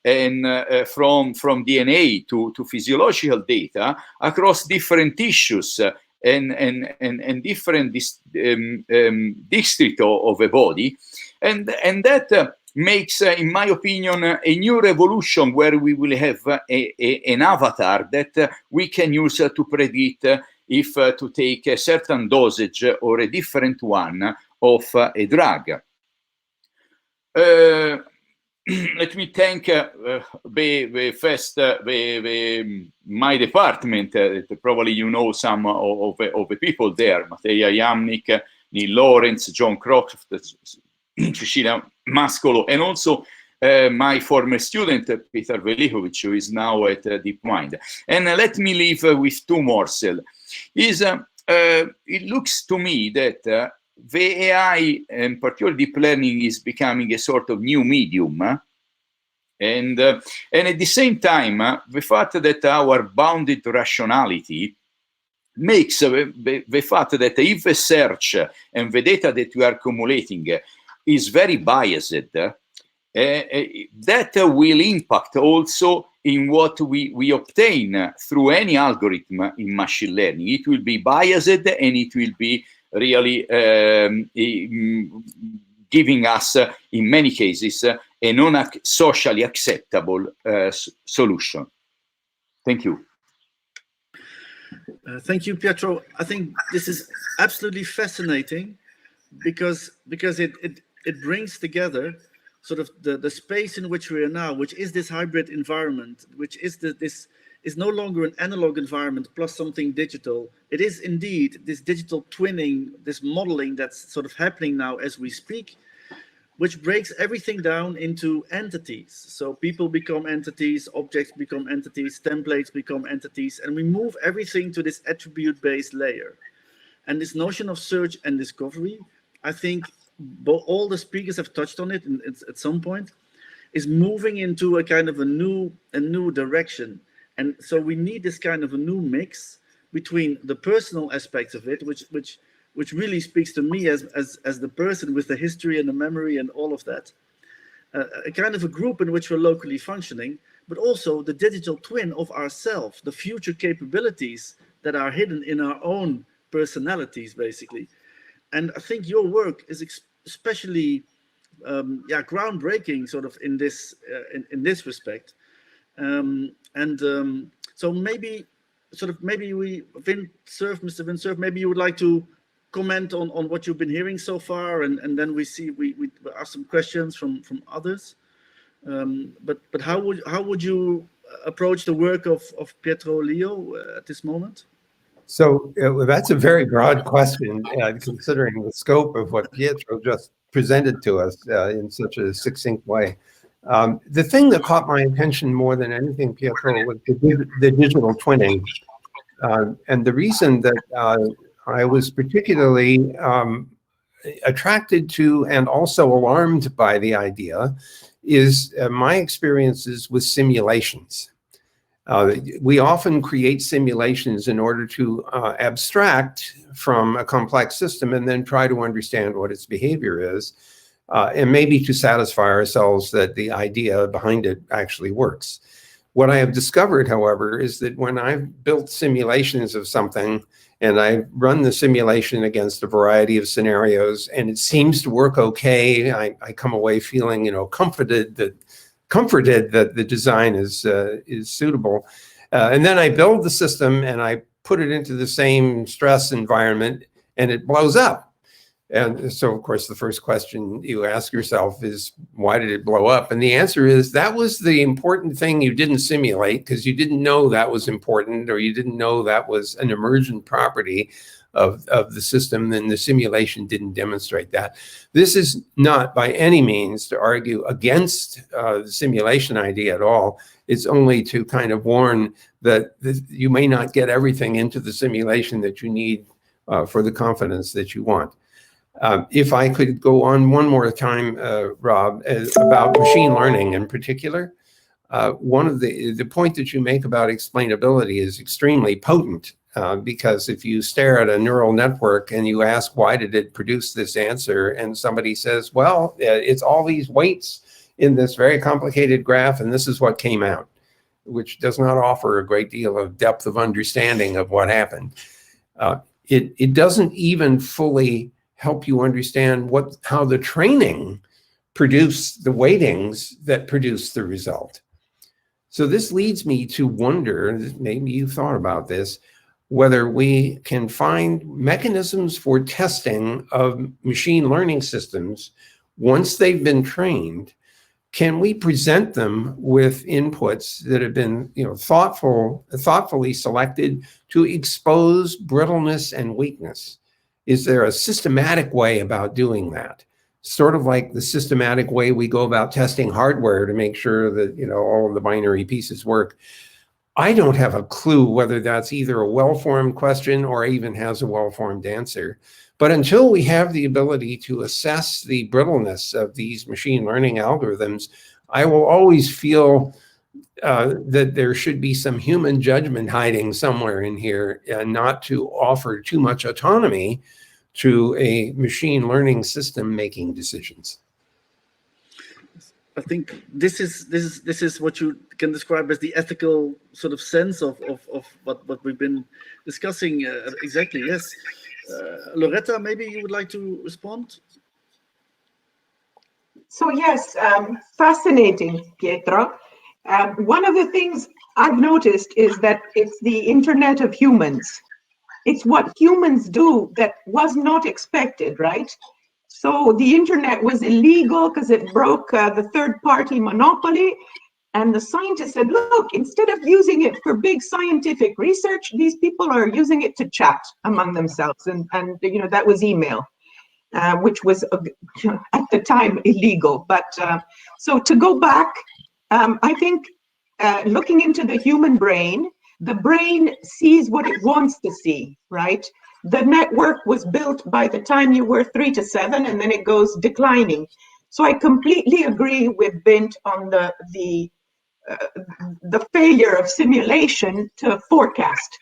and from DNA to physiological data across different tissues and different districts of a body, and that makes, in my opinion, a new revolution where we will have an avatar that we can use to predict if to take a certain dosage or a different one of a drug. Let me thank my department. Probably you know some of the people there: Mattia Jamnik, Neil Lawrence, John Croft, Cecilia Mascolo, and also my former student, Peter Velikovic, who is now at DeepMind. And let me leave with two morsels. It looks to me that the AI, and particularly deep learning, is becoming a sort of new medium. And at the same time, the fact that our bounded rationality makes the fact that if the search and the data that we are accumulating is very biased, that will impact also in what we obtain through any algorithm in machine learning. It will be biased, and it will be really giving us, in many cases, a non-socially acceptable solution. Thank you. Thank you, Pietro. I think this is absolutely fascinating because it brings together sort of the space in which we are now, which is this hybrid environment, which is this is no longer an analog environment plus something digital. It is indeed this digital twinning, this modeling that's sort of happening now as we speak, which breaks everything down into entities. So people become entities, objects become entities, templates become entities, and we move everything to this attribute-based layer. And this notion of search and discovery, I think all the speakers have touched on it at some point, is moving into a kind of a new direction. And so we need this kind of a new mix between the personal aspects of it, which really speaks to me as the person with the history and the memory and all of that. A kind of a group in which we're locally functioning, but also the digital twin of ourselves, the future capabilities that are hidden in our own personalities, basically. And I think your work is especially groundbreaking, sort of in this respect. So maybe Mr. Vinsurf, maybe you would like to comment on what you've been hearing so far, and then we ask some questions from others. But how would you approach the work of Pietro Leo at this moment? So that's a very broad question, considering the scope of what Pietro just presented to us in such a succinct way. The thing that caught my attention more than anything, Pietro, was the digital twinning. And the reason that I was particularly attracted to and also alarmed by the idea is my experiences with simulations. We often create simulations in order to abstract from a complex system and then try to understand what its behavior is, and maybe to satisfy ourselves that the idea behind it actually works. What I have discovered, however, is that when I've built simulations of something and I run the simulation against a variety of scenarios and it seems to work okay, I come away feeling, comforted that the design is suitable. And then I build the system and I put it into the same stress environment and it blows up. And so, of course, the first question you ask yourself is, why did it blow up? And the answer is, that was the important thing you didn't simulate because you didn't know that was important, or you didn't know that was an emergent property of the system, then the simulation didn't demonstrate that. This is not by any means to argue against the simulation idea at all. It's only to kind of warn that you may not get everything into the simulation that you need for the confidence that you want. If I could go on one more time, Rob, about machine learning in particular, one of the point that you make about explainability is extremely potent, because if you stare at a neural network and you ask, why did it produce this answer? And somebody says, well, it's all these weights in this very complicated graph, and this is what came out, which does not offer a great deal of depth of understanding of what happened. It doesn't even fully help you understand how the training produced the weightings that produce the result. So this leads me to wonder, maybe you've thought about this, whether we can find mechanisms for testing of machine learning systems once they've been trained. Can we present them with inputs that have been, thoughtfully selected to expose brittleness and weakness? Is there a systematic way about doing that? Sort of like the systematic way we go about testing hardware to make sure that, all of the binary pieces work. I don't have a clue whether that's either a well-formed question or even has a well-formed answer. But until we have the ability to assess the brittleness of these machine learning algorithms, I will always feel that there should be some human judgment hiding somewhere in here, and not to offer too much autonomy to a machine learning system making decisions. I think this is what you can describe as the ethical sort of sense of what we've been discussing. Exactly, yes. Loretta, maybe you would like to respond? So yes, fascinating, Pietro. One of the things I've noticed is that it's the internet of humans. It's what humans do that was not expected, right? So the internet was illegal because it broke the third-party monopoly. And the scientist said, look, instead of using it for big scientific research, these people are using it to chat among themselves. And you know, that was email, which was at the time illegal. But so to go back, I think looking into the human brain, the brain sees what it wants to see, right? The network was built by the time you were 3 to 7, and then it goes declining. So I completely agree with Bint on the failure of simulation to forecast.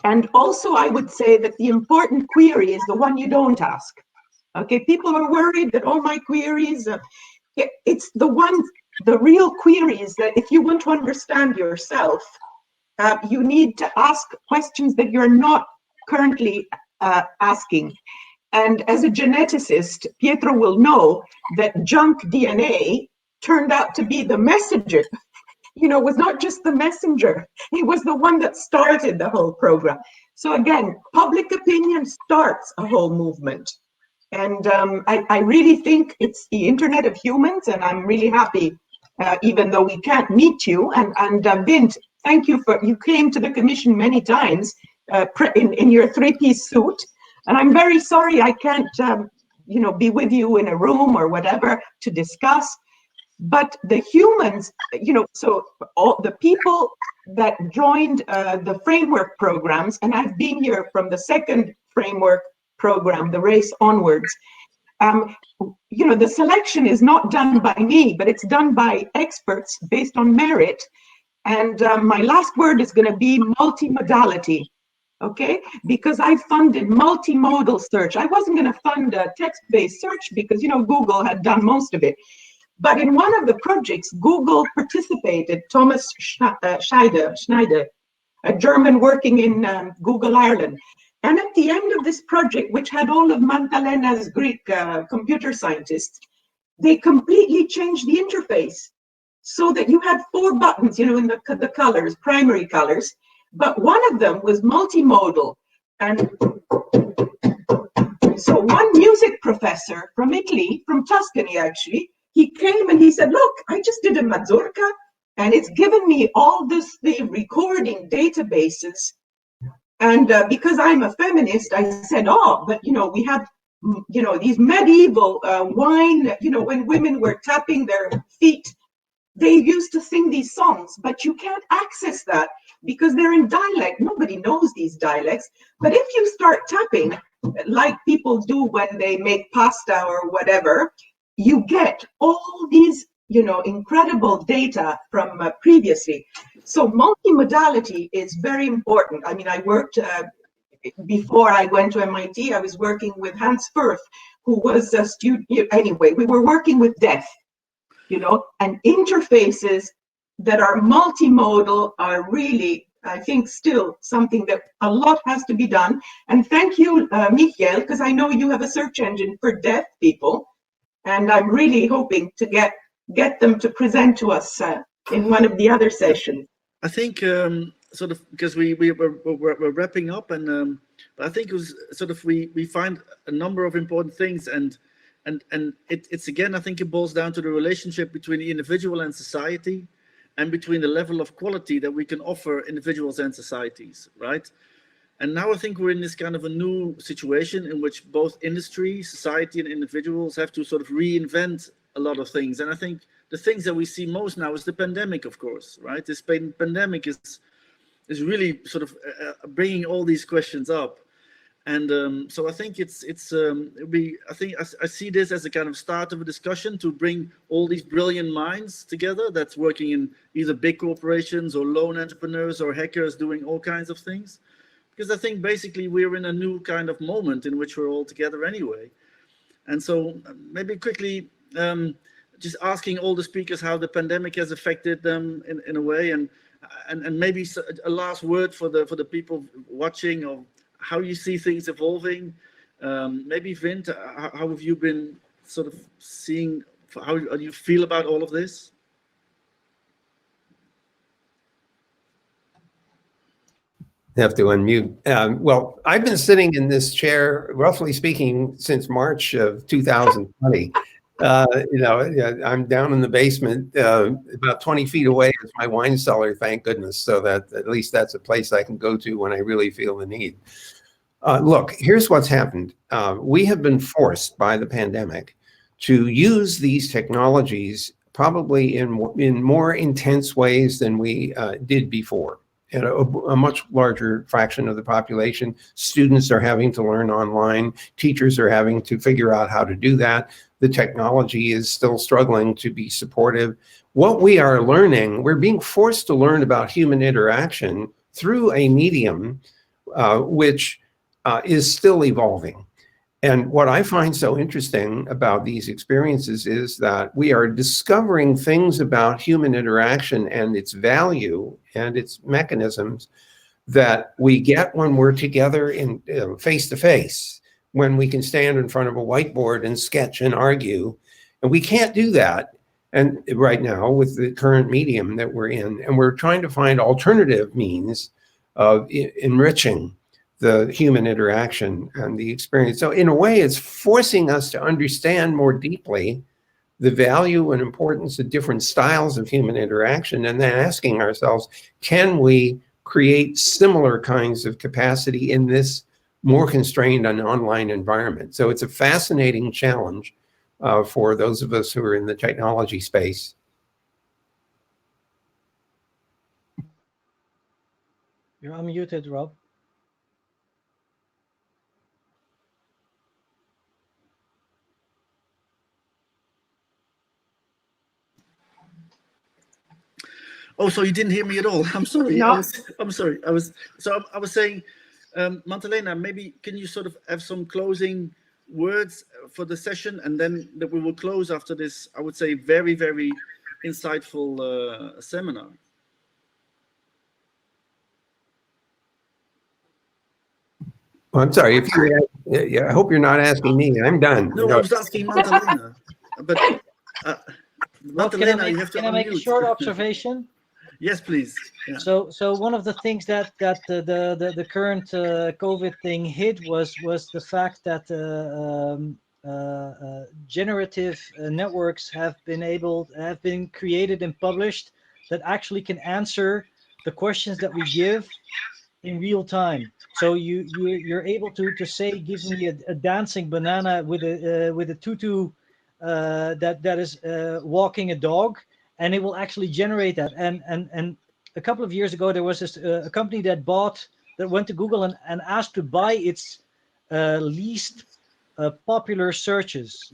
And also I would say that the important query is the one you don't ask. Okay, people are worried that all my queries, it's the real queries that if you want to understand yourself, you need to ask questions that you're not currently asking. And as a geneticist, Pietro will know that junk DNA turned out to be the messenger. You know, was not just the messenger. He was the one that started the whole program. So again, public opinion starts a whole movement. And I really think it's the internet of humans, and I'm really happy, even though we can't meet you. And Bint, thank you you came to the commission many times in your 3-piece suit. And I'm very sorry I can't, you know, be with you in a room or whatever to discuss. But the humans, you know, so all the people that joined the framework programs, and I've been here from the second framework program, the Race Onwards, you know, the selection is not done by me, but it's done by experts based on merit. And my last word is going to be multimodality. Okay, because I funded multimodal search. I wasn't going to fund a text-based search because, you know, Google had done most of it. But in one of the projects, Google participated, Thomas Schneider, a German working in Google Ireland. And at the end of this project, which had all of Mantalena's Greek computer scientists, they completely changed the interface so that you had 4 buttons, you know, in the colors, primary colors. But one of them was multimodal. And so one music professor from Italy, from Tuscany actually, he came and he said, look, I just did a mazurka and it's given me all the recording databases. And because I'm a feminist, I said, oh, but, you know, we have, you know, these medieval wine, you know, when women were tapping their feet, they used to sing these songs, but you can't access that because they're in dialect. Nobody knows these dialects. But if you start tapping, like people do when they make pasta or whatever, you get all these, you know, incredible data from previously. So multimodality is very important. I mean, I worked, before I went to MIT, I was working with Hans Firth, who was a student. Anyway, we were working with deaf, you know, and interfaces that are multimodal are really, I think, still something that a lot has to be done. And thank you, Michael, because I know you have a search engine for deaf people. And I'm really hoping to get them to present to us in one of the other sessions. I think sort of because we're wrapping up, and but I think it was sort of we find a number of important things, and it's again, I think it boils down to the relationship between the individual and society, and between the level of quality that we can offer individuals and societies, right? And now I think we're in this kind of a new situation in which both industry, society, and individuals have to sort of reinvent a lot of things. And I think the things that we see most now is the pandemic, of course, right? This pandemic is really sort of bringing all these questions up. And so I think I see this as a kind of start of a discussion to bring all these brilliant minds together that's working in either big corporations or lone entrepreneurs or hackers doing all kinds of things. Because I think basically we're in a new kind of moment in which we're all together anyway. And so maybe quickly, just asking all the speakers how the pandemic has affected them in a way, and maybe a last word for the people watching, or how you see things evolving. Maybe Vint, how have you been sort of seeing, how do you feel about all of this? Have to unmute. Well, I've been sitting in this chair, roughly speaking, since March of 2020. Yeah, I'm down in the basement, about 20 feet away is my wine cellar, thank goodness. So that at least that's a place I can go to when I really feel the need. Look, here's what's happened. We have been forced by the pandemic to use these technologies probably in more intense ways than we did before. And a much larger fraction of the population, students are having to learn online, teachers are having to figure out how to do that. The technology is still struggling to be supportive. What we are learning, we're being forced to learn about human interaction through a medium which is still evolving. And what I find so interesting about these experiences is that we are discovering things about human interaction and its value and its mechanisms that we get when we're together in face to face, when we can stand in front of a whiteboard and sketch and argue. And we can't do that and right now with the current medium that we're in. And we're trying to find alternative means of enriching the human interaction and the experience. So in a way, it's forcing us to understand more deeply the value and importance of different styles of human interaction, and then asking ourselves, can we create similar kinds of capacity in this more constrained and online environment? So it's a fascinating challenge for those of us who are in the technology space. You're unmuted, Rob. Oh, so you didn't hear me at all. I'm sorry. No. I'm sorry. I was saying, Mantalena, maybe can you sort of have some closing words for the session, and then that we will close after this, I would say, very, very insightful seminar. Well, I'm sorry. If you, I hope you're not asking me. I'm done. No, I was asking Mantalena. But Mantalena, you have to Can I make a short observation? Yes, please. Yeah. So one of the things that the current COVID thing hit was the fact that generative networks have been created and published that actually can answer the questions that we give in real time. So you're able to say, give me a dancing banana with a tutu that is walking a dog, and it will actually generate that. And a couple of years ago, there was this a company that went to Google and asked to buy its least popular searches.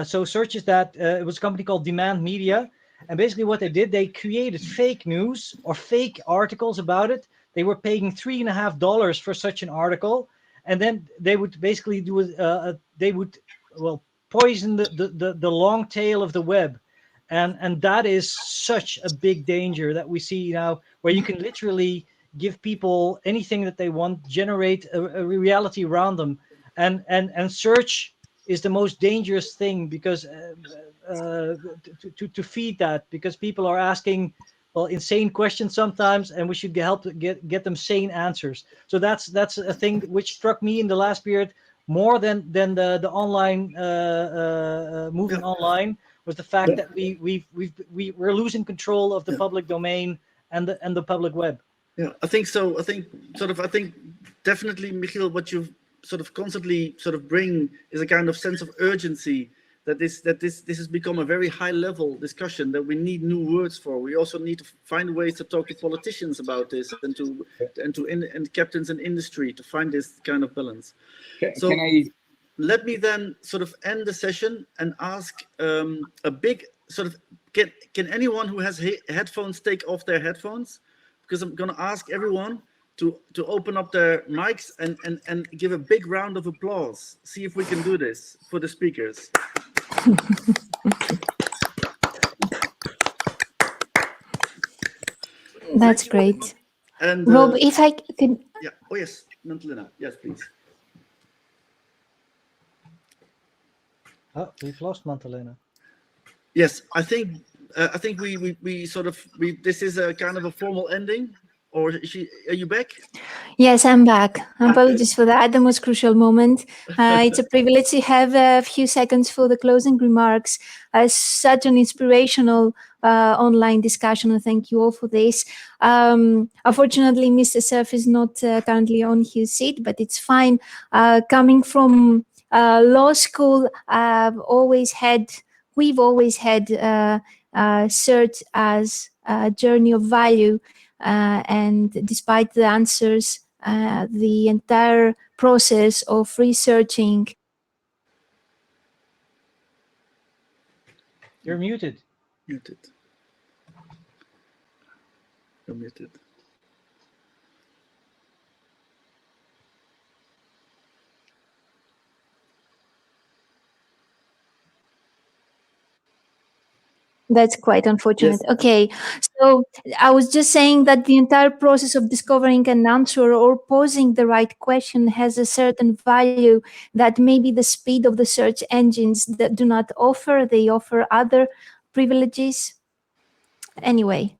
So searches that it was a company called Demand Media, and basically what they did, they created fake news or fake articles about it. They were paying $3.50 for such an article, and then they would basically do poison the long tail of the web. And that is such a big danger that we see now, where you can literally give people anything that they want, generate a reality around them. And search is the most dangerous thing, because to feed that, because people are asking insane questions sometimes, and we should help to get them sane answers. So that's a thing which struck me in the last period more than the online moving online, was the fact that we're losing control of the public domain and the public web. Yeah, I think so. I think definitely, Michiel, what you sort of constantly sort of bring is a kind of sense of urgency that this has become a very high level discussion that we need new words for. We also need to find ways to talk to politicians about this, and to captains in industry to find this kind of balance. Let me then sort of end the session and ask a big sort of, can anyone who has headphones take off their headphones? Because I'm going to ask everyone to open up their mics and give a big round of applause. See if we can do this for the speakers. That's great. And Rob, if I could... Yeah. Oh, yes. Mantalena. Yes, please. Oh, we've lost Mantalena. Yes, I think we sort of this is a kind of a formal ending. Or are you back? Yes, I'm back. Apologies for that, the most crucial moment. It's a privilege to have a few seconds for the closing remarks. Such an inspirational online discussion, and thank you all for this. Unfortunately, Mr. Cerf is not currently on his seat, but it's fine. Coming from law school, we've always had search as a journey of value. And despite the answers, the entire process of researching. You're muted. Muted. You're muted. That's quite unfortunate. Yes. Okay, so I was just saying that the entire process of discovering an answer or posing the right question has a certain value that maybe the speed of the search engines that do not offer. They offer other privileges. Anyway.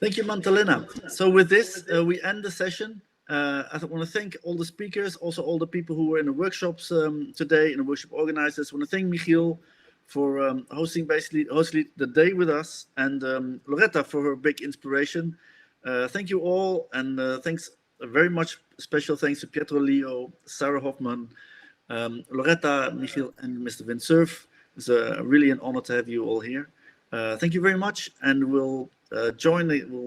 Thank you, Mantalena. So with this, we end the session. I want to thank all the speakers, also all the people who were in the workshops today, and the workshop organizers. I want to thank Michiel for hosting the day with us, and Loretta for her big inspiration. Thank you all, and thanks very much. Special thanks to Pietro Leo, Sarah Hoffmann, Loretta, Michiel, and Mr. Wim Cerf. It's really an honor to have you all here. Thank you very much, and we'll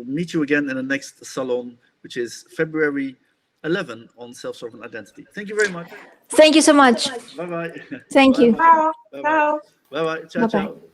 meet you again in the next salon, which is February 11 on self-sovereign identity. Thank you very much. Thank you so much. Bye-bye. Thank you. Ciao. Bye-bye. Ciao. Bye-bye. Ciao, Bye-bye. ciao.